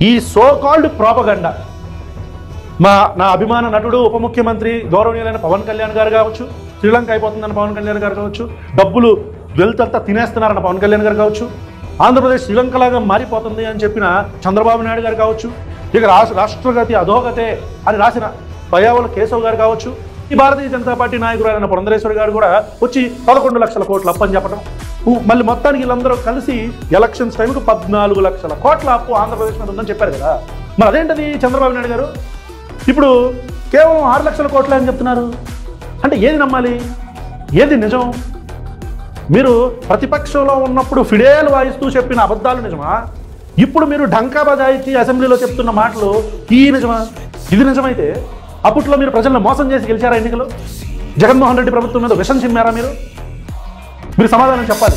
ఈ so called propaganda నా అభిమాన నటుడు ఉప ముఖ్యమంత్రి గౌరవనీయులైన పవన్ కళ్యాణ్ గారు కావచ్చు, శ్రీలంక అయిపోతుందని పవన్ కళ్యాణ్ గారు కావచ్చు, డబ్బులు వెల్తంతా తినేస్తున్నారన్న పవన్ కళ్యాణ్ గారు కావచ్చు, ఆంధ్రప్రదేశ్ శ్రీలంకలాగా మారిపోతుంది అని చెప్పిన చంద్రబాబు నాయుడు గారు కావచ్చు, ఇక రాష్ట్రగతి అధోగతే అని రాసిన పయ్యావుల కేశవ్ గారు కావచ్చు, ఈ భారతీయ జనతా పార్టీ నాయకురాలైన పురంధరేశ్వరి గారు కూడా వచ్చి 11 లక్షల కోట్ల అప్పు అని చెప్పడం, మళ్ళీ మొత్తానికి వీళ్ళందరూ కలిసి ఎలక్షన్స్ టైంకు 14 లక్షల కోట్ల అప్పు ఆంధ్రప్రదేశ్ మీద ఉందని చెప్పారు కదా. మరి అదేంటది చంద్రబాబు నాయుడు గారు ఇప్పుడు కేవలం 6 లక్షల కోట్లే అని చెప్తున్నారు. అంటే ఏది నమ్మాలి, ఏది నిజం? మీరు ప్రతిపక్షంలో ఉన్నప్పుడు ఫిడేలు వాయిస్తూ చెప్పిన అబద్ధాలు నిజమా? ఇప్పుడు మీరు ఢంకా బజాయించి అసెంబ్లీలో చెప్తున్న మాటలు ఈ నిజమా? ఇది నిజమైతే అప్పట్లో మీరు ప్రజలను మోసం చేసి గెలిచారా ఎన్నికలు? జగన్మోహన్ రెడ్డి ప్రభుత్వం మీద విషం చిమ్మారా? మీరు సమాధానం చెప్పాలి.